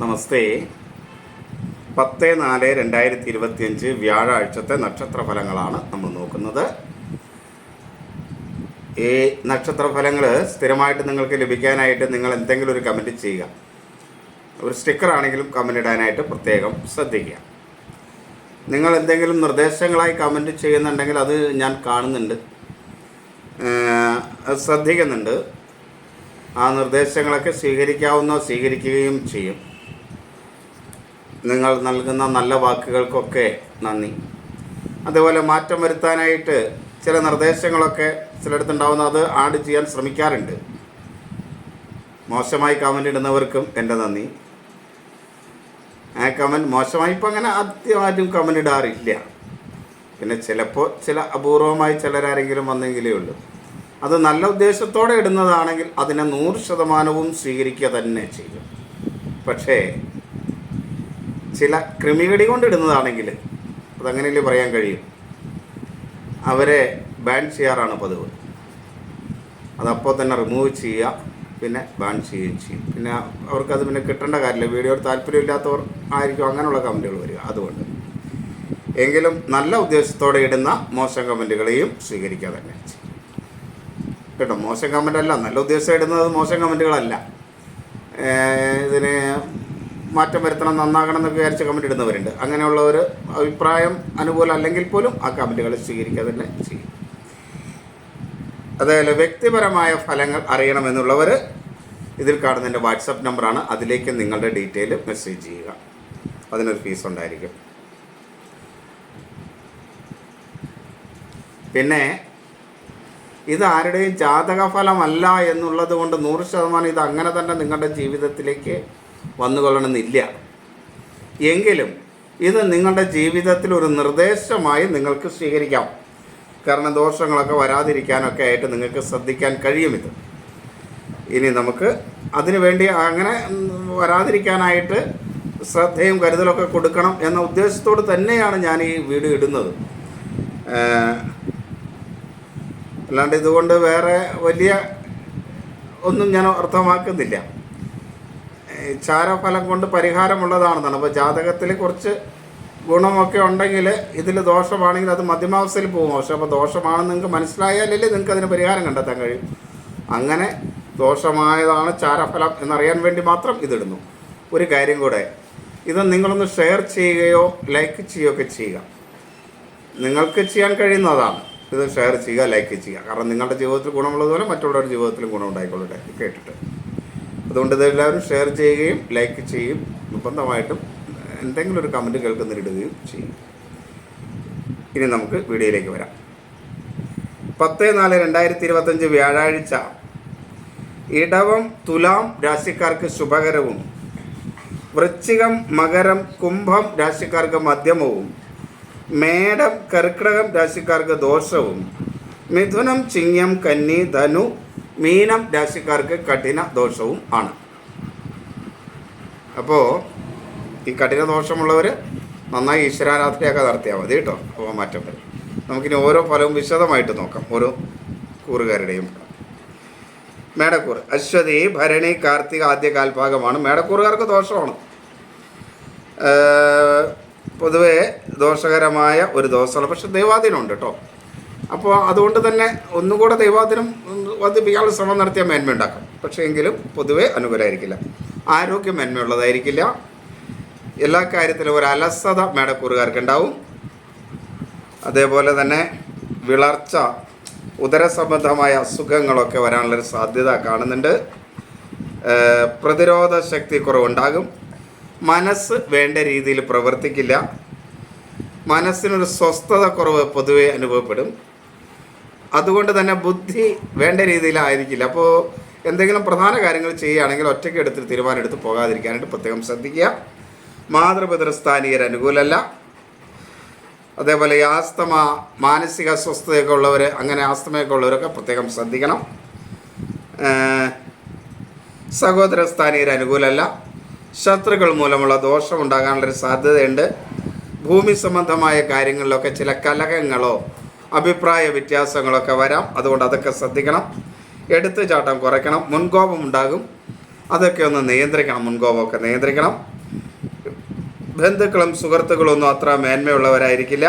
നമസ്തേ. 10/4/2025 വ്യാഴാഴ്ചത്തെ നക്ഷത്രഫലങ്ങളാണ് നമ്മൾ നോക്കുന്നത്. ഈ നക്ഷത്രഫലങ്ങൾ സ്ഥിരമായിട്ട് നിങ്ങൾക്ക് ലഭിക്കാനായിട്ട് നിങ്ങൾ എന്തെങ്കിലും ഒരു കമൻറ്റ് ചെയ്യുക. ഒരു സ്റ്റിക്കറാണെങ്കിലും കമൻ്റ് ഇടാനായിട്ട് പ്രത്യേകം ശ്രദ്ധിക്കുക. നിങ്ങൾ എന്തെങ്കിലും നിർദ്ദേശങ്ങളായി കമൻറ്റ് ചെയ്യുന്നുണ്ടെങ്കിൽ അത് ഞാൻ കാണുന്നുണ്ട്, ശ്രദ്ധിക്കുന്നുണ്ട്. ആ നിർദ്ദേശങ്ങളൊക്കെ സ്വീകരിക്കുകയും ചെയ്യും. നിങ്ങൾ നൽകുന്ന നല്ല വാക്കുകൾക്കൊക്കെ നന്ദി. അതുപോലെ മാറ്റം വരുത്താനായിട്ട് ചില നിർദ്ദേശങ്ങളൊക്കെ ചിലയിടത്തുണ്ടാവുന്ന അത് ആഡ് ചെയ്യാൻ ശ്രമിക്കാറുണ്ട്. മോശമായി കമൻ്റ് ഇടുന്നവർക്കും എൻ്റെ നന്ദി. ആ കമൻറ്റ് മോശമായി ഇപ്പം അങ്ങനെ ആദ്യമായിട്ടും കമൻ്റ് ഇടാറില്ല. പിന്നെ ചിലപ്പോൾ ചില അപൂർവമായി ചിലരാരെങ്കിലും വന്നെങ്കിലേ ഉള്ളൂ. അത് നല്ല ഉദ്ദേശത്തോടെ ഇടുന്നതാണെങ്കിൽ അതിനെ 100% സ്വീകരിക്കുക തന്നെ ചെയ്യും. പക്ഷേ ചില ക്രിമികടി കൊണ്ടിടുന്നതാണെങ്കിൽ അതങ്ങനെയല്ലേ പറയാൻ കഴിയും, അവരെ ബാൻ ചെയ്യാറാണ് പതിവ്. അതപ്പോൾ തന്നെ റിമൂവ് ചെയ്യുക, പിന്നെ ബാൻ ചെയ്യുകയും ചെയ്യും. പിന്നെ അവർക്കത് പിന്നെ കിട്ടേണ്ട കാര്യമില്ല. വീഡിയോയിൽ താല്പര്യമില്ലാത്തവർ ആയിരിക്കും അങ്ങനെയുള്ള കമൻറ്റുകൾ വരിക. അതുകൊണ്ട് എങ്കിലും നല്ല ഉദ്ദേശത്തോടെ ഇടുന്ന മോശം കമൻറ്റുകളെയും സ്വീകരിക്കുക തന്നെ ചെയ്യും കേട്ടോ. മോശം കമൻ്റല്ല, നല്ല ഉദ്ദേശം ഇടുന്നത് മോശം കമൻറ്റുകളല്ല. ഇതിന് മാറ്റം വരുത്തണം, നന്നാകണം എന്നൊക്കെ വിചാരിച്ച് കമൻറ്റ് ഇടുന്നവരുണ്ട്. അങ്ങനെയുള്ളവർ അഭിപ്രായം അനുകൂലം അല്ലെങ്കിൽ പോലും ആ കമൻറ്റുകൾ സ്വീകരിക്കുക തന്നെ ചെയ്യും. അതേപോലെ വ്യക്തിപരമായ ഫലങ്ങൾ അറിയണമെന്നുള്ളവർ ഇതിൽ കാണുന്ന എൻ്റെ വാട്സപ്പ് നമ്പറാണ്. അതിലേക്ക് നിങ്ങളുടെ ഡീറ്റെയിൽ മെസ്സേജ് ചെയ്യുക. അതിനൊരു ഫീസ് ഉണ്ടായിരിക്കും. പിന്നെ ഇത് ആരുടെയും ജാതക ഫലമല്ല എന്നുള്ളത് കൊണ്ട് 100% ഇത് അങ്ങനെ തന്നെ നിങ്ങളുടെ ജീവിതത്തിലേക്ക് വന്നുകൊള്ളണമെന്നില്ല. എങ്കിലും ഇത് നിങ്ങളുടെ ജീവിതത്തിൽ ഒരു നിർദ്ദേശമായി നിങ്ങൾക്ക് സ്വീകരിക്കാം. കാരണം ദോഷങ്ങളൊക്കെ വരാതിരിക്കാനൊക്കെ ആയിട്ട് നിങ്ങൾക്ക് ശ്രദ്ധിക്കാൻ കഴിയും. ഇത് ഇനി നമുക്ക് അതിനു വേണ്ടി അങ്ങനെ വരാതിരിക്കാനായിട്ട് ശ്രദ്ധയും കരുതലൊക്കെ കൊടുക്കണം എന്ന ഉദ്ദേശത്തോട് തന്നെയാണ് ഞാൻ ഈ വീഡിയോ ഇടുന്നത്. അല്ലാണ്ട് ഇതുകൊണ്ട് വേറെ വലിയ ഒന്നും ഞാൻ അർത്ഥമാക്കുന്നില്ല. ചാരഫലം കൊണ്ട് പരിഹാരമുള്ളതാണെന്നാണ്. അപ്പോൾ ജാതകത്തിൽ കുറച്ച് ഗുണമൊക്കെ ഉണ്ടെങ്കിൽ ഇതിൽ ദോഷമാണെങ്കിൽ അത് മധ്യമാവസ്ഥയിൽ പോകും. പക്ഷേ അപ്പോൾ ദോഷമാണെന്ന് നിങ്ങൾക്ക് മനസ്സിലായാലല്ലേ നിങ്ങൾക്ക് അതിന് പരിഹാരം കണ്ടെത്താൻ കഴിയും. അങ്ങനെ ദോഷമായതാണ് ചാരഫലം എന്നറിയാൻ വേണ്ടി മാത്രം ഇതിടുന്നു. ഒരു കാര്യം കൂടെ, ഇത് നിങ്ങളൊന്ന് ഷെയർ ചെയ്യുകയോ ലൈക്ക് ചെയ്യുകയൊക്കെ ചെയ്യുക. നിങ്ങൾക്ക് ചെയ്യാൻ കഴിയുന്നതാണ്. ഇത് ഷെയർ ചെയ്യുക, ലൈക്ക് ചെയ്യുക. കാരണം നിങ്ങളുടെ ജീവിതത്തിൽ ഗുണമുള്ളതുപോലെ മറ്റുള്ളവരുടെ ജീവിതത്തിലും ഗുണം ഉണ്ടായിക്കൊള്ളട്ടെ കേട്ടിട്ട്. അതുകൊണ്ട് ഇതെല്ലാവരും ഷെയർ ചെയ്യുകയും ലൈക്ക് ചെയ്യും. നിർബന്ധമായിട്ടും എന്തെങ്കിലും ഒരു കമൻറ്റ് കേൾക്കുന്നിടുകയും ചെയ്യും. ഇനി നമുക്ക് വീഡിയോയിലേക്ക് വരാം. 10/4/2025 വ്യാഴാഴ്ച ഇടവം തുലാം രാശിക്കാർക്ക് ശുഭകരവും, വൃശ്ചികം മകരം കുംഭം രാശിക്കാർക്ക് മധ്യമവും, മേടം കർക്കിടകം രാശിക്കാർക്ക് ദോഷവും, മിഥുനം ചിങ്ങം കന്നി ധനു മീനം രാശിക്കാർക്ക് കഠിന ദോഷവും ആണ്. അപ്പോൾ ഈ കഠിന ദോഷമുള്ളവർ നന്നായി ഈശ്വരാരാധനയൊക്കെ നടത്തിയാൽ മതി കേട്ടോ. അപ്പോൾ മാറ്റം വരും. നമുക്കിനി ഓരോ ഫലവും വിശദമായിട്ട് നോക്കാം, ഓരോ കൂറുകാരുടെയും. മേടക്കൂറ് അശ്വതി ഭരണി കാർത്തിക ആദ്യ കാൽഭാഗമാണ്. മേടക്കൂറുകാർക്ക് ദോഷമാണ്. പൊതുവേ ദോഷകരമായ ഒരു ദോഷമാണ്. പക്ഷെ ദൈവാധീനമുണ്ട് കേട്ടോ. അപ്പോൾ അതുകൊണ്ട് തന്നെ ഒന്നുകൂടെ ദൈവാധീനം വർദ്ധിപ്പിക്കാനുള്ള ശ്രമം നടത്തിയാൽ മേന്മ ഉണ്ടാക്കും. പക്ഷേ എങ്കിലും പൊതുവേ അനുകൂലമായിരിക്കില്ല. ആരോഗ്യം മേന്മയുള്ളതായിരിക്കില്ല. എല്ലാ കാര്യത്തിലും ഒരു അലസത മേടക്കൂറുകാർക്ക് ഉണ്ടാവും. അതേപോലെ തന്നെ വിളർച്ച, ഉദരസംബന്ധമായ അസുഖങ്ങളൊക്കെ വരാനുള്ളൊരു സാധ്യത കാണുന്നുണ്ട്. പ്രതിരോധ ശക്തി കുറവുണ്ടാകും. മനസ്സ് വേണ്ട രീതിയിൽ പ്രവർത്തിക്കില്ല. മനസ്സിനൊരു സ്വസ്ഥത കുറവ് പൊതുവെ അനുഭവപ്പെടും. അതുകൊണ്ട് തന്നെ ബുദ്ധി വേണ്ട രീതിയിലായിരിക്കില്ല. അപ്പോൾ എന്തെങ്കിലും പ്രധാന കാര്യങ്ങൾ ചെയ്യുകയാണെങ്കിൽ ഒറ്റയ്ക്ക് എടുത്ത് തീരുമാനം എടുത്ത് പോകാതിരിക്കാനായിട്ട് പ്രത്യേകം ശ്രദ്ധിക്കുക. മാതൃപിതൃസ്ഥാനീയർ അനുകൂലമല്ല. അതേപോലെ ഈ ആസ്തമ, മാനസിക അസ്വസ്ഥതയൊക്കെ ഉള്ളവർ, അങ്ങനെ ആസ്തമയൊക്കെ ഉള്ളവരൊക്കെ പ്രത്യേകം ശ്രദ്ധിക്കണം. സഹോദരസ്ഥാനീയർ അനുകൂലമല്ല. ശത്രുക്കൾ മൂലമുള്ള ദോഷമുണ്ടാകാനുള്ളൊരു സാധ്യതയുണ്ട്. ഭൂമി സംബന്ധമായ കാര്യങ്ങളിലൊക്കെ ചില കലഹങ്ങളോ അഭിപ്രായ വ്യത്യാസങ്ങളൊക്കെ വരാം. അതുകൊണ്ട് അതൊക്കെ ശ്രദ്ധിക്കണം. എടുത്തുചാട്ടം കുറയ്ക്കണം. മുൻകോപം ഉണ്ടാകും. അതൊക്കെ ഒന്ന് നിയന്ത്രിക്കണം, മുൻകോപമൊക്കെ നിയന്ത്രിക്കണം. ബന്ധുക്കളും സുഹൃത്തുക്കളും ഒന്നും അത്ര മേന്മയുള്ളവരായിരിക്കില്ല.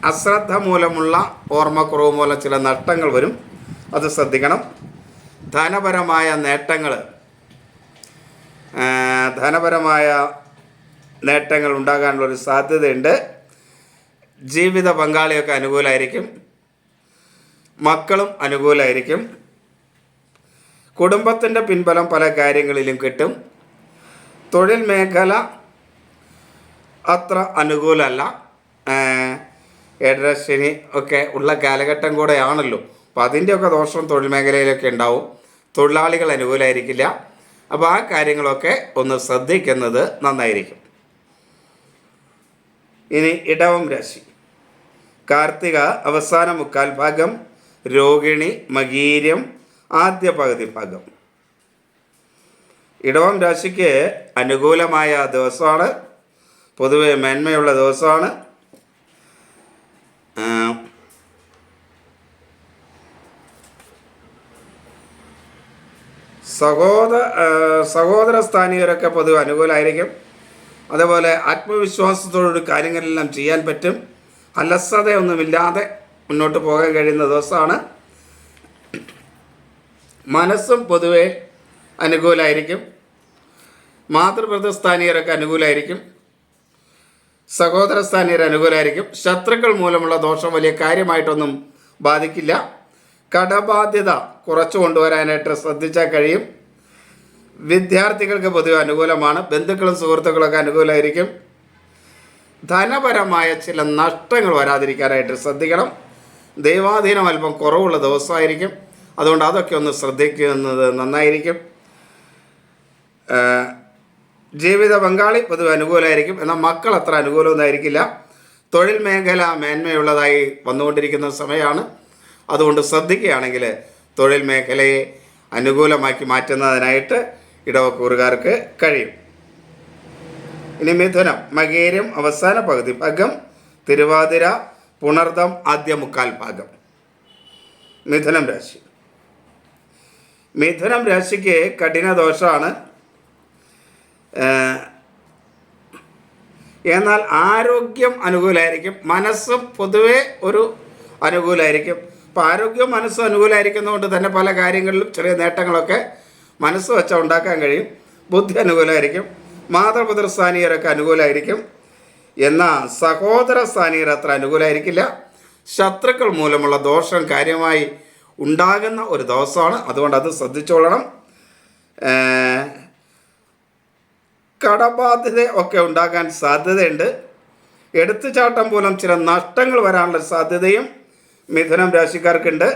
അശ്രദ്ധ മൂലമുള്ള ഓർമ്മക്കുറവ് മൂലം ചില നഷ്ടങ്ങൾ വരും, അത് ശ്രദ്ധിക്കണം. ധനപരമായ നേട്ടങ്ങൾ ഉണ്ടാകാനുള്ളൊരു സാധ്യതയുണ്ട്. ജീവിത പങ്കാളിയൊക്കെ അനുകൂലമായിരിക്കും, മക്കളും അനുകൂലമായിരിക്കും. കുടുംബത്തിൻ്റെ പിൻബലം പല കാര്യങ്ങളിലും കിട്ടും. തൊഴിൽ മേഖല അത്ര അനുകൂലമല്ല. ഏഴരശനി ഒക്കെ ഉള്ള കാലഘട്ടം കൂടെയാണല്ലോ, അപ്പോൾ അതിൻ്റെയൊക്കെ ദോഷം തൊഴിൽ മേഖലയിലൊക്കെ ഉണ്ടാവും. തൊഴിലാളികൾ അനുകൂലമായിരിക്കില്ല. അപ്പോൾ ആ കാര്യങ്ങളൊക്കെ ഒന്ന് ശ്രദ്ധിക്കുന്നത് നന്നായിരിക്കും. ഇനി ഇടവം രാശി. കാർത്തിക അവസാന മുക്കാൽ ഭാഗം, രോഹിണി മകീരം ആദ്യ പകുതി ഭാഗം. ഇടവം രാശിക്ക് അനുകൂലമായ ദിവസമാണ്, പൊതുവെ മേന്മയുള്ള ദിവസമാണ്. സഹോദര സ്ഥാനീയരൊക്കെ പൊതുവെ അനുകൂലമായിരിക്കും. അതുപോലെ ആത്മവിശ്വാസത്തോടൊരു കാര്യങ്ങളെല്ലാം ചെയ്യാൻ പറ്റും. അലസതയൊന്നുമില്ലാതെ മുന്നോട്ട് പോകാൻ കഴിയുന്ന ദിവസമാണ്. മനസ്സും പൊതുവെ അനുകൂലമായിരിക്കും. മാതൃവൃദ്ധസ്ഥാനീയരൊക്കെ അനുകൂലമായിരിക്കും. സഹോദര സ്ഥാനീയർ അനുകൂലമായിരിക്കും. ശത്രുക്കൾ മൂലമുള്ള ദോഷം വലിയ കാര്യമായിട്ടൊന്നും ബാധിക്കില്ല. കടബാധ്യത കുറച്ചു കൊണ്ടുവരാനായിട്ട് ശ്രദ്ധിച്ചാൽ കഴിയും. വിദ്യാർത്ഥികൾക്ക് പൊതുവെ അനുകൂലമാണ്. ബന്ധുക്കളും സുഹൃത്തുക്കളൊക്കെ അനുകൂലമായിരിക്കും. ധനപരമായ ചില നഷ്ടങ്ങൾ വരാതിരിക്കാനായിട്ട് ശ്രദ്ധിക്കണം. ദൈവാധീനം അല്പം കുറവുള്ള ദിവസമായിരിക്കും, അതുകൊണ്ട് അതൊക്കെ ഒന്ന് ശ്രദ്ധിക്കുന്നത് നന്നായിരിക്കും. ജീവിത പങ്കാളി പൊതുവെ അനുകൂലമായിരിക്കും, എന്നാൽ മക്കൾ അത്ര അനുകൂലമൊന്നായിരിക്കില്ല. തൊഴിൽ മേഖല മേന്മയുള്ളതായി വന്നുകൊണ്ടിരിക്കുന്ന സമയമാണ്, അതുകൊണ്ട് ശ്രദ്ധിക്കുകയാണെങ്കിൽ തൊഴിൽ മേഖലയെ അനുകൂലമാക്കി മാറ്റുന്നതിനായിട്ട് ഇടവക്കൂറുകാർക്ക് കഴിയും. ഇനി മിഥുനം. മകേരം അവസാന പകുതി ഭാഗം, തിരുവാതിര പുണർദം ആദ്യ മുക്കാൽ ഭാഗം. മിഥുനം രാശി. മിഥുനം രാശിക്ക് കഠിന ദോഷമാണ്. എന്നാൽ ആരോഗ്യം അനുകൂലമായിരിക്കും. മനസ്സും പൊതുവെ ഒരു അനുകൂലമായിരിക്കും. അപ്പോൾ ആരോഗ്യവും മനസ്സും അനുകൂലമായിരിക്കുന്നതുകൊണ്ട് തന്നെ പല കാര്യങ്ങളിലും ചെറിയ നേട്ടങ്ങളൊക്കെ മനസ്സ് വെച്ചാൽ ഉണ്ടാക്കാൻ കഴിയും. ബുദ്ധി അനുകൂലമായിരിക്കും. മാതൃപിതൃ സ്ഥാനീയരൊക്കെ അനുകൂലമായിരിക്കും. എന്നാൽ സഹോദര സ്ഥാനീയർ അത്ര അനുകൂലമായിരിക്കില്ല. ശത്രുക്കൾ മൂലമുള്ള ദോഷം കാര്യമായി ഉണ്ടാകുന്ന ഒരു ദിവസമാണ്, അതുകൊണ്ട് അത് ശ്രദ്ധിച്ചോളണം. കടബാധ്യത ഒക്കെ ഉണ്ടാകാൻ സാധ്യതയുണ്ട്. എടുത്തുചാട്ടം മൂലം ചില നഷ്ടങ്ങൾ വരാനുള്ള സാധ്യതയും മിഥുനം രാശിക്കാർക്കുണ്ട്.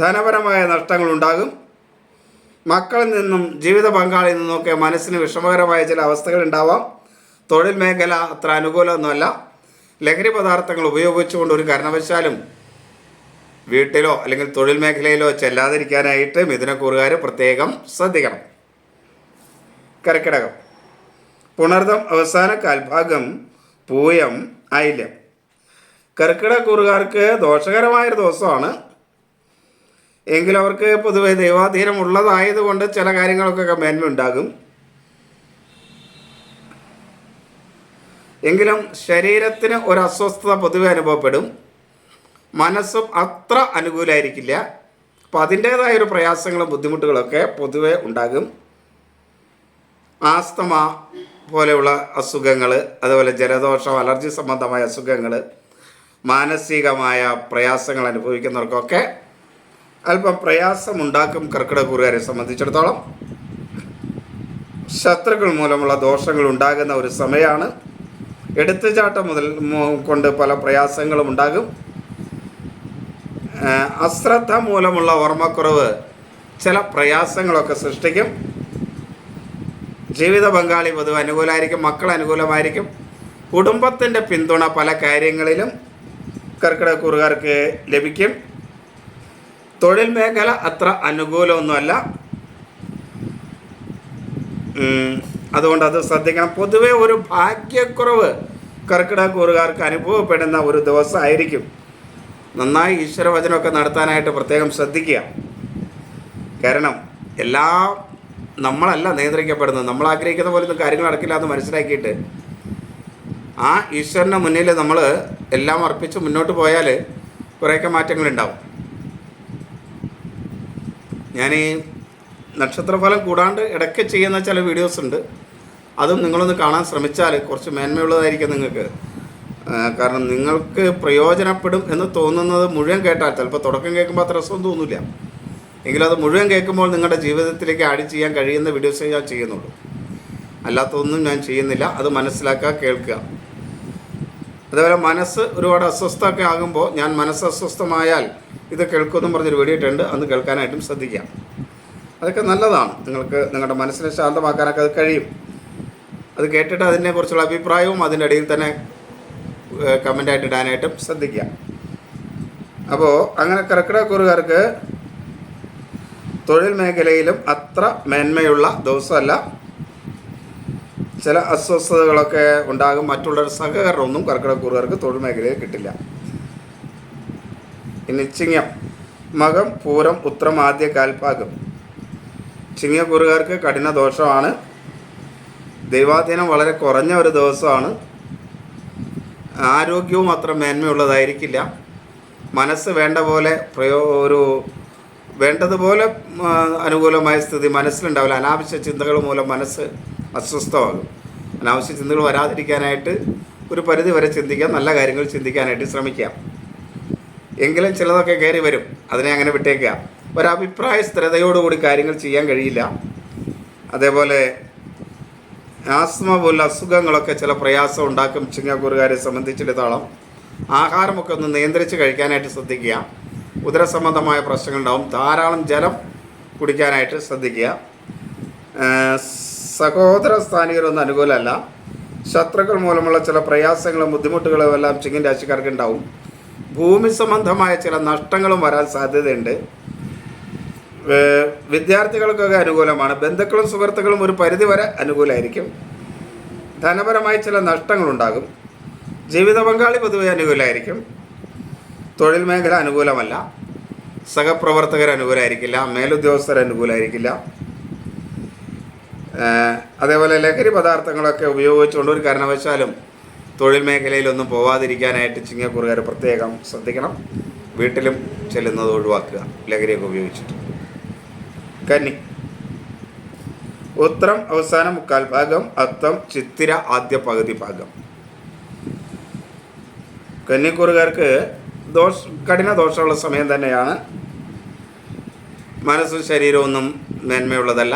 ധനപരമായ നഷ്ടങ്ങൾ ഉണ്ടാകും. മക്കളിൽ നിന്നും ജീവിത പങ്കാളിയിൽ നിന്നൊക്കെ മനസ്സിന് വിഷമകരമായ ചില അവസ്ഥകൾ ഉണ്ടാവാം. തൊഴിൽ മേഖല അത്ര അനുകൂലമൊന്നുമല്ല. ലഹരി പദാർത്ഥങ്ങൾ ഉപയോഗിച്ചുകൊണ്ട് ഒരു കാരണവശാലും വീട്ടിലോ അല്ലെങ്കിൽ തൊഴിൽ മേഖലയിലോ ചെല്ലാതിരിക്കാനായിട്ട് മിഥുനക്കൂറുകാർ പ്രത്യേകം ശ്രദ്ധിക്കണം. കർക്കിടകം. പുണർദം അവസാന കാൽഭാഗം, പൂയം ആയില്യം. കർക്കിടകക്കൂറുകാർക്ക് ദോഷകരമായൊരു ദിവസമാണ്. എങ്കിലും അവർക്ക് പൊതുവെ ദൈവാധീനം ഉള്ളതായതുകൊണ്ട് ചില കാര്യങ്ങൾക്കൊക്കെ മേന്മ ഉണ്ടാകും. എങ്കിലും ശരീരത്തിന് ഒരു അസ്വസ്ഥത പൊതുവെ അനുഭവപ്പെടും. മനസ്സും അത്ര അനുകൂലമായിരിക്കില്ല. അപ്പോൾ അതിൻ്റേതായൊരു പ്രയാസങ്ങളും ബുദ്ധിമുട്ടുകളൊക്കെ പൊതുവെ ഉണ്ടാകും. ആസ്തമ പോലെയുള്ള അസുഖങ്ങൾ, അതുപോലെ ജലദോഷം, അലർജി സംബന്ധമായ അസുഖങ്ങൾ, മാനസികമായ പ്രയാസങ്ങൾ അനുഭവിക്കുന്നവർക്കൊക്കെ അല്പം പ്രയാസമുണ്ടാക്കും. കർക്കിടകക്കൂറുകാരെ സംബന്ധിച്ചിടത്തോളം ശത്രുക്കൾ മൂലമുള്ള ദോഷങ്ങൾ ഉണ്ടാകുന്ന ഒരു സമയമാണ്. എടുത്തുചാട്ടം കൊണ്ട് പല പ്രയാസങ്ങളും ഉണ്ടാകും. അശ്രദ്ധ മൂലമുള്ള ഓർമ്മക്കുറവ് ചില പ്രയാസങ്ങളൊക്കെ സൃഷ്ടിക്കും. ജീവിത പങ്കാളി പൊതുവെ അനുകൂലമായിരിക്കും. മക്കൾ അനുകൂലമായിരിക്കും. കുടുംബത്തിൻ്റെ പിന്തുണ പല കാര്യങ്ങളിലും കർക്കിടകക്കൂറുകാർക്ക് ലഭിക്കും. തൊഴിൽ മേഖല അത്ര അനുകൂലമൊന്നുമല്ല, അതുകൊണ്ട് അത് ശ്രദ്ധിക്കണം. പൊതുവെ ഒരു ഭാഗ്യക്കുറവ് കർക്കിടകക്കൂറുകാർക്ക് അനുഭവപ്പെടുന്ന ഒരു ദിവസമായിരിക്കും. നന്നായി ഈശ്വരവചനമൊക്കെ നടത്താനായിട്ട് പ്രത്യേകം ശ്രദ്ധിക്കുക. കാരണം നമ്മളല്ല നിയന്ത്രിക്കപ്പെടുന്നത്. നമ്മൾ ആഗ്രഹിക്കുന്ന പോലെ ഒന്നും കാര്യങ്ങൾ നടക്കില്ല എന്ന് മനസ്സിലാക്കിയിട്ട് ആ ഈശ്വരൻ്റെ മുന്നിൽ നമ്മൾ എല്ലാം അർപ്പിച്ച് മുന്നോട്ട് പോയാൽ കുറേയൊക്കെ മാറ്റങ്ങളുണ്ടാവും. ഞാൻ ഈ നക്ഷത്രഫലം കൂടാണ്ട് ഇടയ്ക്ക് ചെയ്യുന്ന ചില വീഡിയോസ് ഉണ്ട്. അതും നിങ്ങളൊന്ന് കാണാൻ ശ്രമിച്ചാൽ കുറച്ച് മേന്മയുള്ളതായിരിക്കും നിങ്ങൾക്ക്. കാരണം നിങ്ങൾക്ക് പ്രയോജനപ്പെടും എന്ന് തോന്നുന്നത് മുഴുവൻ കേട്ടാൽ, ചിലപ്പോൾ തുടക്കം കേൾക്കുമ്പോൾ അത്ര രസം തോന്നില്ല, എങ്കിലും അത് മുഴുവൻ കേൾക്കുമ്പോൾ നിങ്ങളുടെ ജീവിതത്തിലേക്ക് ആഡ് ചെയ്യാൻ കഴിയുന്ന വീഡിയോസേ ഞാൻ ചെയ്യുന്നുള്ളൂ. അല്ലാത്തൊന്നും ഞാൻ ചെയ്യുന്നില്ല. അത് മനസ്സിലാക്കുക, കേൾക്കുക. അതേപോലെ മനസ്സ് ഒരുപാട് അസ്വസ്ഥമൊക്കെ ആകുമ്പോൾ ഞാൻ മനസ്സ് അസ്വസ്ഥമായാൽ ഇത് കേൾക്കുമെന്നും പറഞ്ഞൊരു വീഡിയോ ഇട്ടുണ്ട്. അന്ന് കേൾക്കാനായിട്ടും ശ്രദ്ധിക്കാം. അതൊക്കെ നല്ലതാണ്. നിങ്ങൾക്ക് നിങ്ങളുടെ മനസ്സിനെ ശാന്തമാക്കാനൊക്കെ അത് കഴിയും. അത് കേട്ടിട്ട് അതിനെക്കുറിച്ചുള്ള അഭിപ്രായവും അതിൻ്റെ ഇടയിൽ തന്നെ കമൻ്റായിട്ട് ഇടാനായിട്ടും ശ്രദ്ധിക്കുക. അപ്പോൾ അങ്ങനെ കർക്കിടകക്കൂറുകാർക്ക് തൊഴിൽ മേഖലയിലും അത്ര മേന്മയുള്ള ദിവസമല്ല. ചില അസ്വസ്ഥതകളൊക്കെ ഉണ്ടാകും. മറ്റുള്ളവരുടെ സഹകരണമൊന്നും കർക്കിടകക്കൂറുകാർക്ക് തൊഴിൽ മേഖലയിൽ കിട്ടില്ല. ഇനി ചിങ്ങം, മകം, പൂരം, ഉത്രം, ആദ്യ കാൽഭാഗം. ചിങ്ങക്കൂറുകാർക്ക് കഠിന ദോഷമാണ്. ദൈവാധീനം വളരെ കുറഞ്ഞ ഒരു ദിവസമാണ്. ആരോഗ്യവും അത്ര മേന്മയുള്ളതായിരിക്കില്ല. മനസ്സ് വേണ്ട പോലെ വേണ്ടതുപോലെ അനുകൂലമായ സ്ഥിതി മനസ്സിലുണ്ടാവില്ല. അനാവശ്യ ചിന്തകൾ മൂലം മനസ്സ് അസ്വസ്ഥമാകും. അനാവശ്യ ചിന്തകൾ വരാതിരിക്കാനായിട്ട് ഒരു പരിധി വരെ ചിന്തിക്കാം, നല്ല കാര്യങ്ങൾ ചിന്തിക്കാനായിട്ട് ശ്രമിക്കാം. എങ്കിലും ചിലതൊക്കെ കയറി വരും, അതിനെ അങ്ങനെ വിട്ടേക്കുക. ഒരഭിപ്രായ സ്ഥിരതയോടുകൂടി കാര്യങ്ങൾ ചെയ്യാൻ കഴിയില്ല. അതേപോലെ ആസ്മ പോലുള്ള അസുഖങ്ങളൊക്കെ ചില പ്രയാസം ഉണ്ടാക്കും. ചിങ്ങക്കൂറുകാരെ സംബന്ധിച്ചിടത്തോളം ആഹാരമൊക്കെ ഒന്ന് നിയന്ത്രിച്ച് കഴിക്കാനായിട്ട് ശ്രദ്ധിക്കുക. ഉദരസംബന്ധമായ പ്രശ്നങ്ങളുണ്ടാവും. ധാരാളം ജലം കുടിക്കാനായിട്ട് ശ്രദ്ധിക്കുക. സഹോദര സ്ഥാനികരൊന്നും അനുകൂലമല്ല. ശത്രുക്കൾ മൂലമുള്ള ചില പ്രയാസങ്ങളും ബുദ്ധിമുട്ടുകളും എല്ലാം ചിങ്ങൻ രാശിക്കാർക്ക് ഉണ്ടാവും. ഭൂമി സംബന്ധമായ ചില നഷ്ടങ്ങളും വരാൻ സാധ്യതയുണ്ട്. വിദ്യാർത്ഥികൾക്കൊക്കെ അനുകൂലമാണ്. ബന്ധുക്കളും സുഹൃത്തുക്കളും ഒരു പരിധിവരെ അനുകൂലമായിരിക്കും. ധനപരമായി ചില നഷ്ടങ്ങളുണ്ടാകും. ജീവിത പങ്കാളി പൊതുവെ അനുകൂലമായിരിക്കും. തൊഴിൽ മേഖല അനുകൂലമല്ല. സഹപ്രവർത്തകർ അനുകൂലമായിരിക്കില്ല. മേലുദ്യോഗസ്ഥർ അനുകൂലമായിരിക്കില്ല. അതേപോലെ ലഹരി പദാർത്ഥങ്ങളൊക്കെ ഉപയോഗിച്ചുകൊണ്ട് ഒരു കാരണവശാലും തൊഴിൽ മേഖലയിലൊന്നും പോവാതിരിക്കാനായിട്ട് ചിങ്ങക്കൂറുകാർ പ്രത്യേകം ശ്രദ്ധിക്കണം. വീട്ടിലും ചെല്ലുന്നത് ഒഴിവാക്കുക ലഹരിയൊക്കെ ഉപയോഗിച്ചിട്ട്. കന്നി, ഉത്രം അവസാന മുക്കാൽ ഭാഗം, അത്തം ചിത്തിര ആദ്യ പകുതി ഭാഗം. കന്നിക്കൂറുകാർക്ക് കഠിന ദോഷമുള്ള സമയം തന്നെയാണ്. മനസ്സും ശരീരവും ഒന്നും മേന്മയുള്ളതല്ല.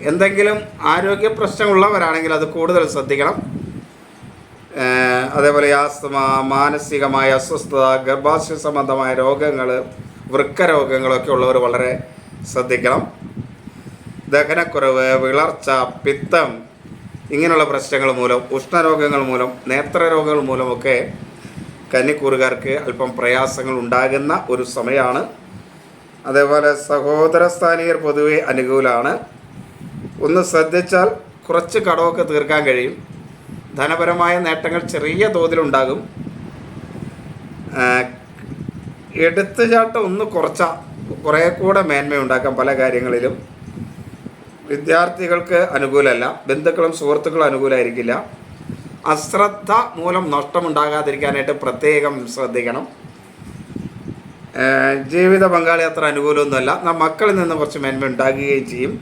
എന്തെങ്കിലും ആരോഗ്യ പ്രശ്നമുള്ളവരാണെങ്കിൽ അത് കൂടുതൽ ശ്രദ്ധിക്കണം. അതേപോലെ ആസ്തമ, മാനസികമായ അസ്വസ്ഥത, ഗർഭാശയ സംബന്ധമായ രോഗങ്ങൾ, വൃക്ക രോഗങ്ങളൊക്കെ ഉള്ളവർ വളരെ ശ്രദ്ധിക്കണം. ദഹനക്കുറവ്, വിളർച്ച, പിത്തം ഇങ്ങനെയുള്ള പ്രശ്നങ്ങൾ മൂലം, ഉഷ്ണരോഗങ്ങൾ മൂലം, നേത്രരോഗങ്ങൾ മൂലമൊക്കെ കന്നിക്കൂറുകാർക്ക് അല്പം പ്രയാസങ്ങൾ ഉണ്ടാകുന്ന ഒരു സമയമാണ്. അതേപോലെ സഹോദര സ്ഥാനീയർ പൊതുവെ അനുകൂലമാണ്. ഒന്ന് ശ്രദ്ധിച്ചാൽ കുറച്ച് കടമൊക്കെ തീർക്കാൻ കഴിയും. ധനപരമായ നേട്ടങ്ങൾ ചെറിയ തോതിലുണ്ടാകും. എടുത്തുചാട്ടം ഒന്ന് കുറേ കൂടെ മേന്മയുണ്ടാക്കാം പല കാര്യങ്ങളിലും. വിദ്യാർത്ഥികൾക്ക് അനുകൂലമല്ല. ബന്ധുക്കളും സുഹൃത്തുക്കളും അനുകൂലമായിരിക്കില്ല. അശ്രദ്ധ മൂലം നഷ്ടമുണ്ടാകാതിരിക്കാനായിട്ട് പ്രത്യേകം ശ്രദ്ധിക്കണം. ജീവിത പങ്കാളി അത്ര അനുകൂലമൊന്നുമല്ല. മക്കളിൽ നിന്ന് കുറച്ച് മേന്മ ഉണ്ടാകുകയും ചെയ്യും.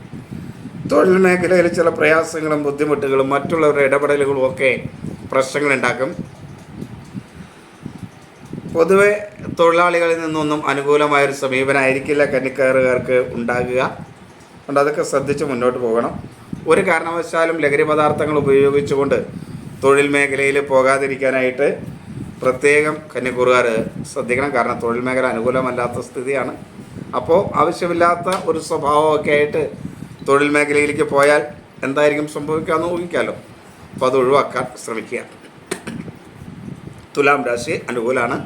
തൊഴിൽ മേഖലയിൽ ചില പ്രയാസങ്ങളും ബുദ്ധിമുട്ടുകളും മറ്റുള്ളവരുടെ ഇടപെടലുകളും ഒക്കെ പ്രശ്നങ്ങളുണ്ടാക്കും. പൊതുവെ തൊഴിലാളികളിൽ നിന്നൊന്നും അനുകൂലമായൊരു സമീപനമായിരിക്കില്ല കന്നിക്കാറുകാർക്ക് ഉണ്ടാകുക. അതുകൊണ്ട് അതൊക്കെ ശ്രദ്ധിച്ച് മുന്നോട്ട് പോകണം. ഒരു കാരണവശാലും ലഹരി പദാർത്ഥങ്ങൾ ഉപയോഗിച്ചുകൊണ്ട് തൊഴിൽ മേഖലയിൽ പോകാതിരിക്കാനായിട്ട് പ്രത്യേകം കന്നിക്കൂറുകാർ ശ്രദ്ധിക്കണം. കാരണം തൊഴിൽ മേഖല അനുകൂലമല്ലാത്ത സ്ഥിതിയാണ്. അപ്പോൾ ആവശ്യമില്ലാത്ത ഒരു സ്വഭാവമൊക്കെ ആയിട്ട് തൊഴിൽ മേഖലയിലേക്ക് പോയാൽ എന്തായിരിക്കും സംഭവിക്കാമെന്ന് ഊഹിക്കാമല്ലോ. അപ്പോൾ അത് ഒഴിവാക്കാൻ ശ്രമിക്കുക. തുലാം രാശി അനുകൂലമാണ്.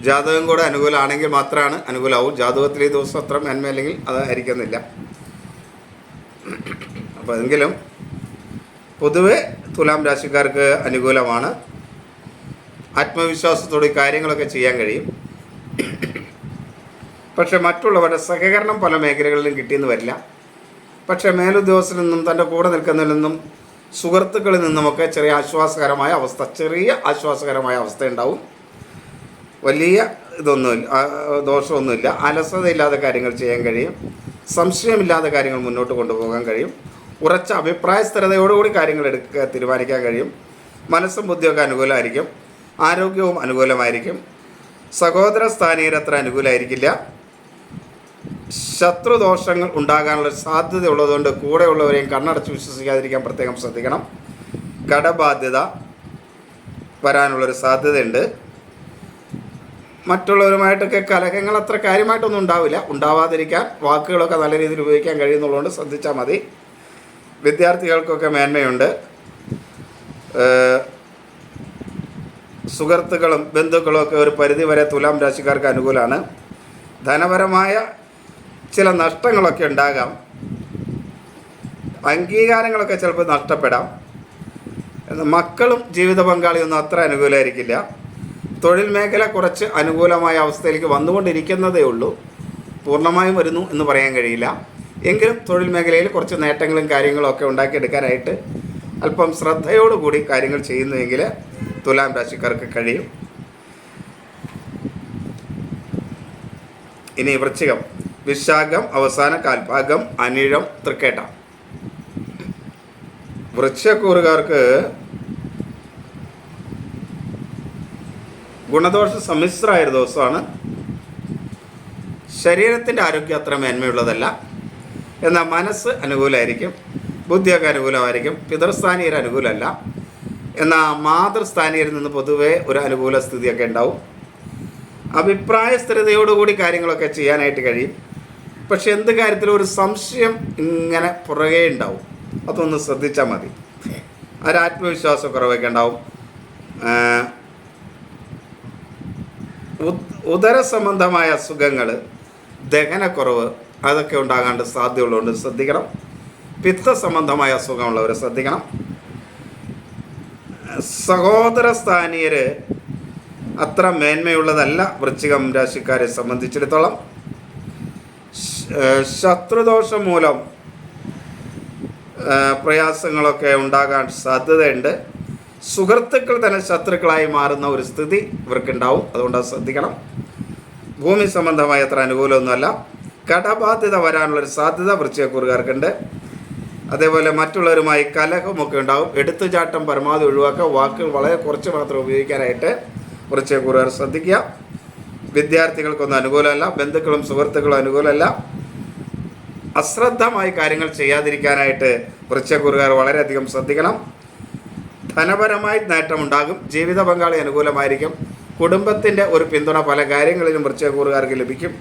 ജാതകം കൂടെ അനുകൂലമാണെങ്കിൽ മാത്രമാണ് അനുകൂലമാവും. ജാതകത്തിൽ ഈ ദിവസം അത്ര മേന്മയില്ലെങ്കിൽ അതായിരിക്കുന്നില്ല. അപ്പോൾ എങ്കിലും പൊതുവെ തുലാം രാശിക്കാർക്ക് അനുകൂലമാണ്. ആത്മവിശ്വാസത്തോടെ കാര്യങ്ങളൊക്കെ ചെയ്യാൻ കഴിയും. പക്ഷെ മറ്റുള്ളവരുടെ സഹകരണം പല മേഖലകളിലും കിട്ടിയെന്ന് വരില്ല. പക്ഷേ മേലുദ്യോഗസ്ഥരിൽ നിന്നും തൻ്റെ കൂടെ നിൽക്കുന്നതിൽ നിന്നും സുഹൃത്തുക്കളിൽ നിന്നുമൊക്കെ ചെറിയ ആശ്വാസകരമായ അവസ്ഥ ഉണ്ടാവും. വലിയ ദോഷമൊന്നുമില്ല. അലസതയില്ലാതെ കാര്യങ്ങൾ ചെയ്യാൻ കഴിയും. സംശയമില്ലാതെ കാര്യങ്ങൾ മുന്നോട്ട് കൊണ്ടുപോകാൻ കഴിയും. ഉറച്ച അഭിപ്രായ സ്ഥിരതയോടുകൂടി കാര്യങ്ങൾ തീരുമാനിക്കാൻ കഴിയും. മനസ്സും ബുദ്ധിയൊക്കെ അനുകൂലമായിരിക്കും. ആരോഗ്യവും അനുകൂലമായിരിക്കും. സഹോദര സ്ഥാനീയരത്ര അനുകൂലമായിരിക്കില്ല. ശത്രുദോഷങ്ങൾ ഉണ്ടാകാനുള്ള സാധ്യതയുള്ളതുകൊണ്ട് കൂടെയുള്ളവരെയും കണ്ണടച്ച് വിശ്വസിക്കാതിരിക്കാൻ പ്രത്യേകം ശ്രദ്ധിക്കണം. കടബാധ്യത വരാനുള്ളൊരു സാധ്യതയുണ്ട്. മറ്റുള്ളവരുമായിട്ടൊക്കെ കലഹങ്ങൾ അത്ര കാര്യമായിട്ടൊന്നും ഉണ്ടാവില്ല. ഉണ്ടാവാതിരിക്കാൻ വാക്കുകളൊക്കെ നല്ല രീതിയിൽ ഉപയോഗിക്കാൻ കഴിയുന്നുള്ളതുകൊണ്ട് ശ്രദ്ധിച്ചാൽ മതി. വിദ്യാർത്ഥികൾക്കൊക്കെ മേന്മയുണ്ട്. സുഹൃത്തുക്കളും ബന്ധുക്കളും ഒക്കെ ഒരു പരിധിവരെ തുലാം രാശിക്കാർക്ക് അനുകൂലമാണ്. ധനപരമായ ചില നഷ്ടങ്ങളൊക്കെ ഉണ്ടാകാം. അംഗീകാരങ്ങളൊക്കെ ചിലപ്പോൾ നഷ്ടപ്പെടാം. മക്കളും ജീവിത പങ്കാളിയൊന്നും അത്ര അനുകൂലമായിരിക്കില്ല. തൊഴിൽ മേഖല കുറച്ച് അനുകൂലമായ അവസ്ഥയിലേക്ക് വന്നുകൊണ്ടിരിക്കുന്നതേ ഉള്ളൂ. പൂർണ്ണമായും വരുന്നു എന്ന് പറയാൻ കഴിയില്ല. എങ്കിലും തൊഴിൽ മേഖലയിൽ കുറച്ച് നേട്ടങ്ങളും കാര്യങ്ങളും ഒക്കെ ഉണ്ടാക്കിയെടുക്കാനായിട്ട് അല്പം ശ്രദ്ധയോടുകൂടി കാര്യങ്ങൾ ചെയ്യുന്നുവെങ്കിൽ തുലാം രാശിക്കാർക്ക് കഴിയും. ഇനി വൃശ്ചികം, വിശാഖം അവസാന കാൽഭാഗം, അനിഴം, തൃക്കേട്ട. വൃശ്ചികക്കൂറുകാർക്ക് ഗുണദോഷ സമ്മിശ്രമായ ദിവസമാണ്. ശരീരത്തിൻ്റെ ആരോഗ്യം അത്ര മേന്മയുള്ളതല്ല. എന്നാൽ മനസ്സ് അനുകൂലമായിരിക്കും. ബുദ്ധിയൊക്കെ അനുകൂലമായിരിക്കും. പിതൃസ്ഥാനീയർ അനുകൂലമല്ല. എന്നാൽ മാതൃസ്ഥാനീയരിൽ നിന്ന് പൊതുവേ ഒരു അനുകൂല സ്ഥിതിയൊക്കെ ഉണ്ടാവും. അഭിപ്രായ സ്ഥിരതയോടുകൂടി കാര്യങ്ങളൊക്കെ ചെയ്യാനായിട്ട് കഴിയും. പക്ഷെ എന്ത് കാര്യത്തിലും ഒരു സംശയം ഇങ്ങനെ പുറകെ ഉണ്ടാവും. അതൊന്ന് ശ്രദ്ധിച്ചാൽ മതി. ഒരാത്മവിശ്വാസക്കുറവൊക്കെ ഉണ്ടാവും. ഉദര സംബന്ധമായ അസുഖങ്ങൾ, ദഹനക്കുറവ് അതൊക്കെ ഉണ്ടാകാണ്ട് സാധ്യതയുള്ളതുകൊണ്ട് ശ്രദ്ധിക്കണം. പിത്ത സംബന്ധമായ അസുഖമുള്ളവരെ ശ്രദ്ധിക്കണം. സഹോദര സ്ഥാനീയർ അത്ര മേന്മയുള്ളതല്ല വൃശ്ചികം രാശിക്കാരെ സംബന്ധിച്ചിടത്തോളം. ശത്രുദോഷം മൂലം പ്രയാസങ്ങളൊക്കെ ഉണ്ടാകാൻ സാധ്യതയുണ്ട്. സുഹൃത്തുക്കൾ തന്നെ ശത്രുക്കളായി മാറുന്ന ഒരു സ്ഥിതി ഇവർക്കുണ്ടാവും. അതുകൊണ്ട് ശ്രദ്ധിക്കണം. ഭൂമി സംബന്ധമായ അത്ര അനുകൂലമൊന്നുമല്ല. കടബാധ്യത വരാനുള്ളൊരു സാധ്യത വൃശ്ചികക്കൂറുകാർക്കുണ്ട്. അതേപോലെ മറ്റുള്ളവരുമായി കലഹമൊക്കെ ഉണ്ടാവും. എടുത്തുചാട്ടം പരമാവധി ഒഴിവാക്കുക. വാക്കുകൾ വളരെ കുറച്ച് മാത്രം ഉപയോഗിക്കാനായിട്ട് വൃശ്ചികക്കൂറുകാർ ശ്രദ്ധിക്കുക. വിദ്യാർത്ഥികൾക്കൊന്നും അനുകൂലമല്ല. ബന്ധുക്കളും സുഹൃത്തുക്കളും അനുകൂലമല്ല. അശ്രദ്ധമായി കാര്യങ്ങൾ ചെയ്യാതിരിക്കാനായിട്ട് വൃശ്ചികക്കൂറുകാർ വളരെയധികം ശ്രദ്ധിക്കണം. ധനപരമായി നേട്ടമുണ്ടാകും. ജീവിത പങ്കാളി അനുകൂലമായിരിക്കും. കുടുംബത്തിൻ്റെ ഒരു പിന്തുണ പല കാര്യങ്ങളിലും വൃശ്ചികക്കൂറുകാർക്ക് ലഭിക്കും.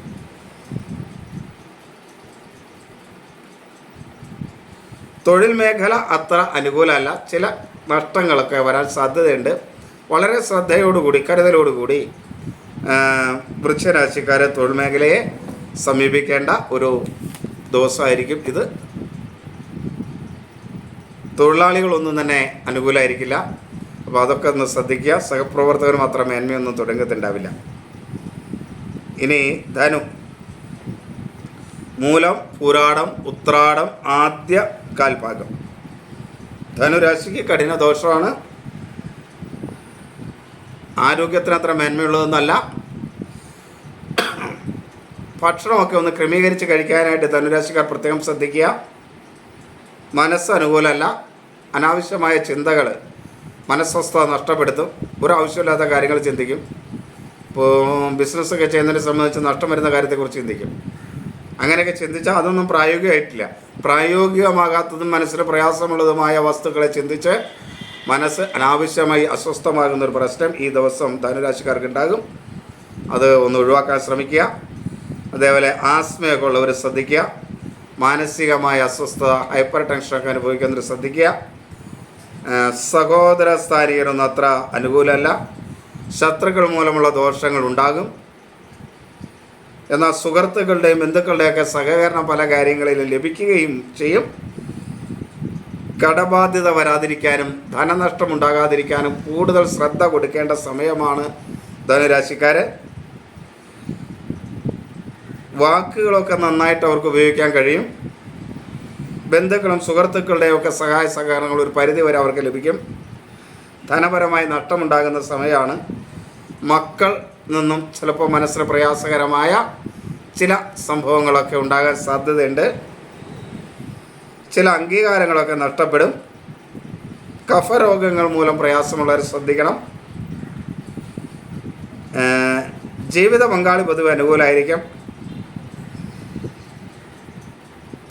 തൊഴിൽ മേഖല അത്ര അനുകൂലമല്ല. ചില നഷ്ടങ്ങളൊക്കെ വരാൻ സാധ്യതയുണ്ട്. വളരെ ശ്രദ്ധയോടുകൂടി കരുതലോടുകൂടി വൃശ്ചികരാശിക്കാരെ തൊഴിൽ മേഖലയെ സമീപിക്കേണ്ട ഒരു ദിവസമായിരിക്കും ഇത്. തൊഴിലാളികളൊന്നും തന്നെ അനുകൂലമായിരിക്കില്ല. അപ്പോൾ അതൊക്കെ ഒന്ന് ശ്രദ്ധിക്കുക. സഹപ്രവർത്തകർ മാത്രം മേന്മയൊന്നും തുടങ്ങത്തുണ്ടാവില്ല. ഇനി ധനു, മൂലം, പുരാടം, ഉത്രാടം, ആദ്യ കാൽഭാഗം. ധനുരാശിക്ക് കഠിന ദോഷമാണ്. ആരോഗ്യത്തിന് അത്ര മേന്മയുള്ളതൊന്നുമല്ല. ഭക്ഷണമൊക്കെ ഒന്ന് ക്രമീകരിച്ച് കഴിക്കാനായിട്ട് ധനുരാശിക്കാർ പ്രത്യേകം ശ്രദ്ധിക്കുക. മനസ്സ് അനുകൂലമല്ല. അനാവശ്യമായ ചിന്തകൾ മനസ്വസ്ഥത നഷ്ടപ്പെടുത്തും. ഒരാവശ്യമില്ലാത്ത കാര്യങ്ങൾ ചിന്തിക്കും. ഇപ്പോൾ ബിസിനസ്സൊക്കെ ചെയ്യുന്നതിനെ സംബന്ധിച്ച് നഷ്ടം വരുന്ന കാര്യത്തെക്കുറിച്ച് ചിന്തിക്കും. അങ്ങനെയൊക്കെ ചിന്തിച്ചാൽ അതൊന്നും പ്രായോഗികമായിട്ടില്ല. പ്രായോഗികമാകാത്തതും മനസ്സിന് പ്രയാസമുള്ളതുമായ വസ്തുക്കളെ ചിന്തിച്ച് മനസ്സ് അനാവശ്യമായി അസ്വസ്ഥമാകുന്നൊരു പ്രശ്നം ഈ ദിവസം ധനുരാശിക്കാർക്ക് ഉണ്ടാകും. അത് ഒന്ന് ഒഴിവാക്കാൻ ശ്രമിക്കുക. അതേപോലെ ആസ്മയൊക്കെ ഉള്ളവർ ശ്രദ്ധിക്കുക. മാനസികമായ അസ്വസ്ഥത, ഹൈപ്പർ ടെൻഷനൊക്കെ അനുഭവിക്കുന്നവർ ശ്രദ്ധിക്കുക. സഹോദര സ്ഥാനീയരൊന്നും അത്ര അനുകൂലമല്ല. ശത്രുക്കൾ മൂലമുള്ള ദോഷങ്ങൾ ഉണ്ടാകും. എന്നാൽ സുഹൃത്തുക്കളുടെയും ബന്ധുക്കളുടെയൊക്കെ സഹകരണം പല കാര്യങ്ങളിലും ലഭിക്കുകയും ചെയ്യും. കടബാധ്യത വരാതിരിക്കാനും ധനനഷ്ടം ഉണ്ടാകാതിരിക്കാനും കൂടുതൽ ശ്രദ്ധ കൊടുക്കേണ്ട സമയമാണ് ധനുരാശിക്കാർ. വാക്കുകളൊക്കെ നന്നായിട്ട് അവർക്ക് ഉപയോഗിക്കാൻ കഴിയും. ബന്ധുക്കളും സുഹൃത്തുക്കളുടെയൊക്കെ സഹായ സഹകരണങ്ങൾ ഒരു പരിധി വരെ അവർക്ക് ലഭിക്കും. ധനപരമായി നഷ്ടമുണ്ടാകുന്ന സമയമാണ്. മക്കൾ നിന്നും ചിലപ്പോൾ മനസ്സിന് പ്രയാസകരമായ ചില സംഭവങ്ങളൊക്കെ ഉണ്ടാകാൻ സാധ്യതയുണ്ട്. ചില അംഗീകാരങ്ങളൊക്കെ നഷ്ടപ്പെടും. കഫരോഗങ്ങൾ മൂലം പ്രയാസമുള്ളവർ ശ്രദ്ധിക്കണം. ജീവിത പങ്കാളി പൊതുവെ അനുകൂലമായിരിക്കും.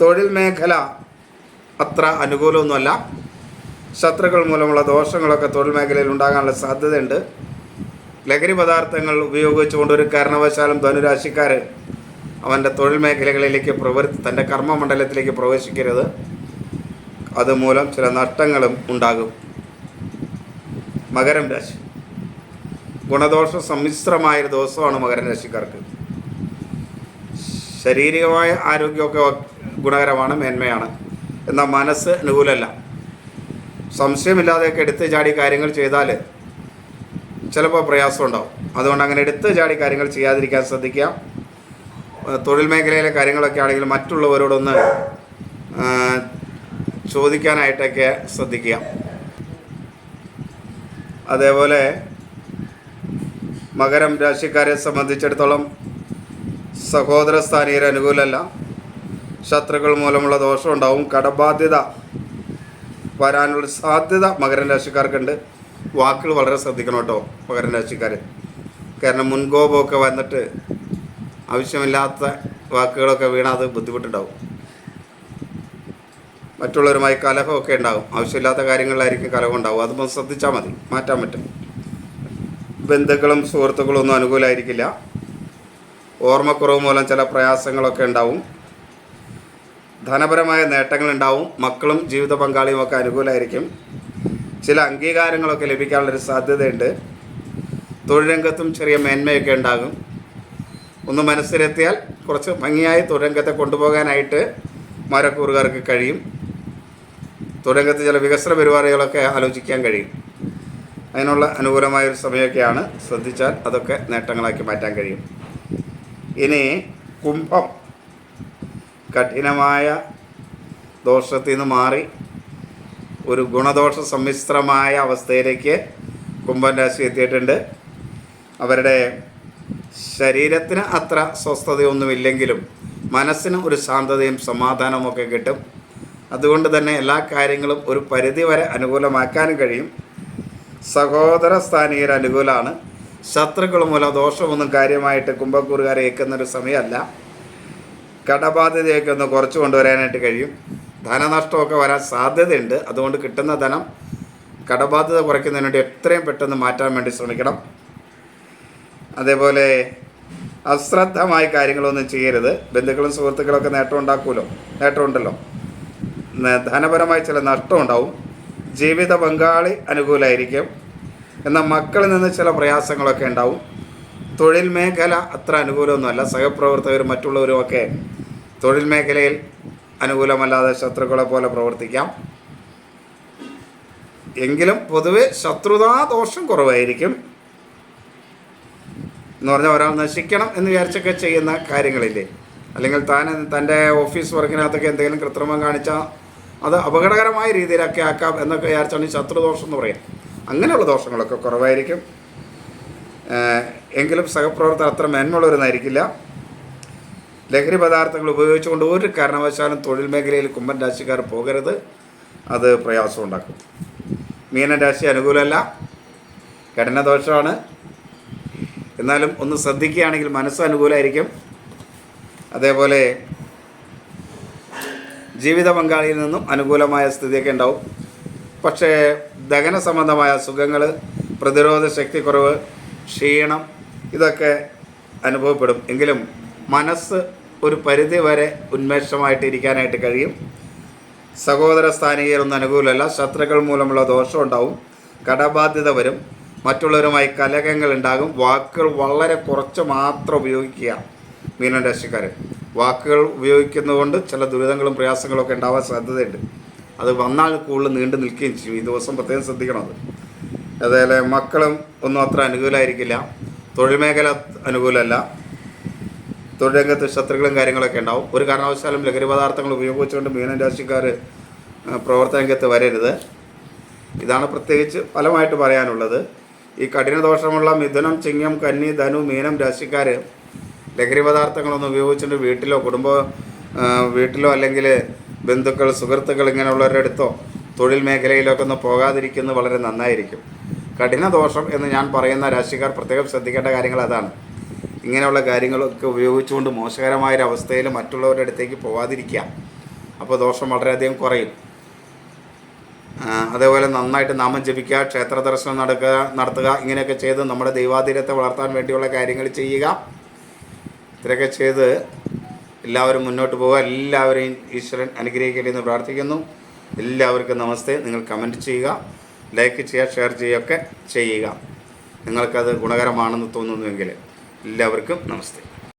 തൊഴിൽ മേഖല അത്ര അനുകൂലമൊന്നുമല്ല. ശത്രുക്കൾ മൂലമുള്ള ദോഷങ്ങളൊക്കെ തൊഴിൽ മേഖലയിൽ ഉണ്ടാകാനുള്ള സാധ്യതയുണ്ട്. ലഹരി പദാർത്ഥങ്ങൾ ഉപയോഗിച്ചുകൊണ്ട് ഒരു കാരണവശാലും ധനുരാശിക്കാർ അവൻ്റെ തൊഴിൽ മേഖലകളിലേക്ക് തൻ്റെ കർമ്മമണ്ഡലത്തിലേക്ക് പ്രവേശിക്കരുത്. അതുമൂലം ചില നഷ്ടങ്ങളും ഉണ്ടാകും. മകരം രാശി ഗുണദോഷ സമ്മിശ്രമായൊരു ദിവസമാണ് മകരം രാശിക്കാർക്ക്. ശാരീരികമായ ആരോഗ്യമൊക്കെ ഗുണകരമാണ്, മേന്മയാണ്. എന്നാൽ മനസ്സ് അനുകൂലമല്ല. സംശയമില്ലാതെയൊക്കെ എടുത്ത് ചാടി കാര്യങ്ങൾ ചെയ്താൽ ചിലപ്പോൾ പ്രയാസം ഉണ്ടാവും. അതുകൊണ്ട് അങ്ങനെ എടുത്ത് ചാടി കാര്യങ്ങൾ ചെയ്യാതിരിക്കാൻ ശ്രദ്ധിക്കുക. തൊഴിൽ മേഖലയിലെ കാര്യങ്ങളൊക്കെ ആണെങ്കിൽ മറ്റുള്ളവരോടൊന്ന് ചോദിക്കാനായിട്ടൊക്കെ ശ്രദ്ധിക്കുക. അതേപോലെ മകരം രാശിക്കാരെ സംബന്ധിച്ചിടത്തോളം സഹോദരസ്ഥാനീയർ അനുകൂലമല്ല. ശത്രുക്കൾ മൂലമുള്ള ദോഷം ഉണ്ടാവും. കടബാധ്യത വരാനുള്ള സാധ്യത മകരം രാശിക്കാർക്കുണ്ട്. വാക്കുകൾ വളരെ ശ്രദ്ധിക്കണം കേട്ടോ മകരം രാശിക്കാർ. കാരണം മുൻകോപമൊക്കെ വന്നിട്ട് ആവശ്യമില്ലാത്ത വാക്കുകളൊക്കെ വീണാൽ അത് ബുദ്ധിമുട്ടുണ്ടാവും. മറ്റുള്ളവരുമായി കലഹമൊക്കെ ഉണ്ടാകും. ആവശ്യമില്ലാത്ത കാര്യങ്ങളിലായിരിക്കും കലഹം ഉണ്ടാവും. അതൊന്നും ശ്രദ്ധിച്ചാൽ മതി, മാറ്റാൻ പറ്റും. ബന്ധുക്കളും സുഹൃത്തുക്കളും ഒന്നും അനുകൂലമായിരിക്കില്ല. ഓർമ്മക്കുറവ് മൂലം ചില പ്രയാസങ്ങളൊക്കെ ഉണ്ടാവും. ധനപരമായ നേട്ടങ്ങളുണ്ടാവും. മക്കളും ജീവിത പങ്കാളിയും ഒക്കെ അനുകൂലമായിരിക്കും. ചില അംഗീകാരങ്ങളൊക്കെ ലഭിക്കാനുള്ളൊരു സാധ്യതയുണ്ട്. തൊഴിൽ രംഗത്തും ചെറിയ മേന്മയൊക്കെ ഉണ്ടാകും. ഒന്ന് മനസ്സിലെത്തിയാൽ കുറച്ച് ഭംഗിയായി തൊഴിൽ രംഗത്തെ കൊണ്ടുപോകാനായിട്ട് മരക്കൂറുകാർക്ക് കഴിയും. തൊഴിൽ രംഗത്ത് ചില വികസന പരിപാടികളൊക്കെ ആലോചിക്കാൻ കഴിയും. അതിനുള്ള അനുകൂലമായൊരു സമയമൊക്കെയാണ്. ശ്രദ്ധിച്ചാൽ അതൊക്കെ നേട്ടങ്ങളാക്കി മാറ്റാൻ കഴിയും. ഇനി കുംഭം കഠിനമായ ദോഷത്തിൽ നിന്ന് മാറി ഒരു ഗുണദോഷ സമ്മിശ്രമായ അവസ്ഥയിലേക്ക് കുംഭം രാശി എത്തിയിട്ടുണ്ട്. അവരുടെ ശരീരത്തിന് അത്ര സ്വസ്ഥതയൊന്നുമില്ലെങ്കിലും മനസ്സിന് ഒരു ശാന്തതയും സമാധാനവും ഒക്കെ കിട്ടും. അതുകൊണ്ട് തന്നെ എല്ലാ കാര്യങ്ങളും ഒരു പരിധി വരെ അനുകൂലമാക്കാനും കഴിയും. സഹോദര സ്ഥാനീയർ അനുകൂലമാണ്. ശത്രുക്കൾ മൂലം ദോഷമൊന്നും കാര്യമായിട്ട് കുംഭക്കൂറുകാരെ ഏൽക്കുന്നൊരു സമയമല്ല. കടബാധ്യതയൊക്കെ ഒന്ന് കുറച്ച് കൊണ്ടുവരാനായിട്ട് കഴിയും. ധനനഷ്ടമൊക്കെ വരാൻ സാധ്യതയുണ്ട്. അതുകൊണ്ട് കിട്ടുന്ന ധനം കടബാധ്യത കുറയ്ക്കുന്നതിന് വേണ്ടി എത്രയും പെട്ടെന്ന് മാറ്റാൻ വേണ്ടി ശ്രമിക്കണം. അതേപോലെ അശ്രദ്ധമായി കാര്യങ്ങളൊന്നും ചെയ്യരുത്. ബന്ധുക്കളും സുഹൃത്തുക്കളൊക്കെ നേട്ടമുണ്ടല്ലോ. ധനപരമായി ചില നഷ്ടമുണ്ടാവും. ജീവിത പങ്കാളി അനുകൂലമായിരിക്കും. എന്നാൽ മക്കളിൽ നിന്ന് ചില പ്രയാസങ്ങളൊക്കെ ഉണ്ടാവും. തൊഴിൽ മേഖല അത്ര അനുകൂലമൊന്നുമല്ല. സഹപ്രവർത്തകരും മറ്റുള്ളവരുമൊക്കെ തൊഴിൽ മേഖലയിൽ അനുകൂലമല്ലാതെ ശത്രുക്കളെ പോലെ പ്രവർത്തിക്കാം. എങ്കിലും പൊതുവെ ശത്രുതാ ദോഷം കുറവായിരിക്കും. എന്ന് പറഞ്ഞാൽ ഒരാൾ നശിക്കണം എന്ന് വിചാരിച്ചൊക്കെ ചെയ്യുന്ന കാര്യങ്ങളില്ലേ, അല്ലെങ്കിൽ തൻ്റെ ഓഫീസ് വർക്കിനകത്തൊക്കെ എന്തെങ്കിലും കൃത്രിമം കാണിച്ചാൽ അത് അപകടകരമായ രീതിയിലൊക്കെ ആക്കാം എന്നൊക്കെ വിചാരിച്ചാണ് ഈ ശത്രുദോഷം എന്ന് പറയാം. അങ്ങനെയുള്ള ദോഷങ്ങളൊക്കെ കുറവായിരിക്കും. എങ്കിലും സഹപ്രവർത്തകർ അത്ര മേന്മയുള്ളവരെന്നായിരിക്കില്ല. ലഹരി പദാർത്ഥങ്ങൾ ഉപയോഗിച്ചുകൊണ്ട് ഒരു കാരണവശാലും തൊഴിൽ മേഖലയിൽ കുംഭൻ രാശിക്കാർ പോകരുത്. അത് പ്രയാസം ഉണ്ടാക്കും. മീനൻ രാശി അനുകൂലമല്ല, കഠിനദോഷമാണ്. എന്നാലും ഒന്ന് ശ്രദ്ധിക്കുകയാണെങ്കിൽ മനസ്സ് അനുകൂലമായിരിക്കും. അതേപോലെ ജീവിത പങ്കാളിയിൽ നിന്നും അനുകൂലമായ സ്ഥിതിയൊക്കെ ഉണ്ടാവും. പക്ഷേ ദഹന സംബന്ധമായ അസുഖങ്ങൾ, പ്രതിരോധ ശക്തി കുറവ്, ക്ഷീണം ഇതൊക്കെ അനുഭവപ്പെടും. എങ്കിലും മനസ്സ് ഒരു പരിധി വരെ ഉന്മേഷമായിട്ട് ഇരിക്കാനായിട്ട് കഴിയും. സഹോദര സ്ഥാനീയരൊന്നും അനുകൂലമല്ല. ശത്രുക്കൾ മൂലമുള്ള ദോഷം ഉണ്ടാവും. കടബാധ്യത വരും. മറ്റുള്ളവരുമായി കലഹങ്ങൾ ഉണ്ടാകും. വാക്കുകൾ വളരെ കുറച്ച് മാത്രം ഉപയോഗിക്കുക. മീനൻ രാശിക്കാർ വാക്കുകൾ ഉപയോഗിക്കുന്നതുകൊണ്ട് ചില ദുരിതങ്ങളും പ്രയാസങ്ങളൊക്കെ ഉണ്ടാവാൻ സാധ്യതയുണ്ട്. അത് വന്നാൽ കൂടുതൽ നീണ്ടു നിൽക്കുകയും ചെയ്യും. ഈ ദിവസം പ്രത്യേകം ശ്രദ്ധിക്കണം. അതേപോലെ മക്കളും ഒന്നും അത്ര അനുകൂലമായിരിക്കില്ല. തൊഴിൽ മേഖല അനുകൂലമല്ല. തൊഴിൽ രംഗത്ത് ശത്രുക്കളും കാര്യങ്ങളൊക്കെ ഉണ്ടാവും. ഒരു കാരണവശാലും ലഹരി പദാർത്ഥങ്ങൾ ഉപയോഗിച്ചുകൊണ്ട് മീനൻ രാശിക്കാർ പ്രവർത്തന രംഗത്ത് വരരുത്. ഇതാണ് പ്രത്യേകിച്ച് ഫലമായിട്ട് പറയാനുള്ളത്. ഈ കഠിന ദോഷമുള്ള മിഥുനം, ചിങ്ങം, കന്നി, ധനു, മീനം രാശിക്കാർ ലഹരി പദാർത്ഥങ്ങളൊന്നും ഉപയോഗിച്ചുകൊണ്ട് വീട്ടിലോ അല്ലെങ്കിൽ ബന്ധുക്കൾ, സുഹൃത്തുക്കൾ ഇങ്ങനെയുള്ളവരുടെ അടുത്തോ തൊഴിൽ മേഖലയിലൊക്കെ ഒന്ന് പോകാതിരിക്കുന്നത് വളരെ നന്നായിരിക്കും. കഠിന ദോഷം എന്ന് ഞാൻ പറയുന്ന രാശിക്കാർ പ്രത്യേകം ശ്രദ്ധിക്കേണ്ട കാര്യങ്ങൾ അതാണ്. ഇങ്ങനെയുള്ള കാര്യങ്ങളൊക്കെ ഉപയോഗിച്ചുകൊണ്ട് മോശകരമായൊരവസ്ഥയിൽ മറ്റുള്ളവരുടെ അടുത്തേക്ക് പോകാതിരിക്കുക. അപ്പോൾ ദോഷം വളരെയധികം കുറയും. അതേപോലെ നന്നായിട്ട് നാമം ജപിക്കുക, ക്ഷേത്ര ദർശനം നടത്തുക, ഇങ്ങനെയൊക്കെ ചെയ്ത് നമ്മുടെ ദൈവാധീനത്തെ വളർത്താൻ വേണ്ടിയുള്ള കാര്യങ്ങൾ ചെയ്യുക. ഇത്രയൊക്കെ ചെയ്ത് എല്ലാവരും മുന്നോട്ട് പോവുക. എല്ലാവരെയും ഈശ്വരൻ അനുഗ്രഹിക്കട്ടെ എന്ന് പ്രാർത്ഥിക്കുന്നു. എല്ലാവർക്കും നമസ്തേ. നിങ്ങൾ കമൻറ്റ് ചെയ്യുക, ലൈക്ക് ചെയ്യുക, ഷെയർ ചെയ്യുകയൊക്കെ ചെയ്യുക. നിങ്ങൾക്കത് ഗുണകരമാണെന്ന് തോന്നുന്നുവെങ്കിൽ എല്ലാവർക്കും നമസ്തേ.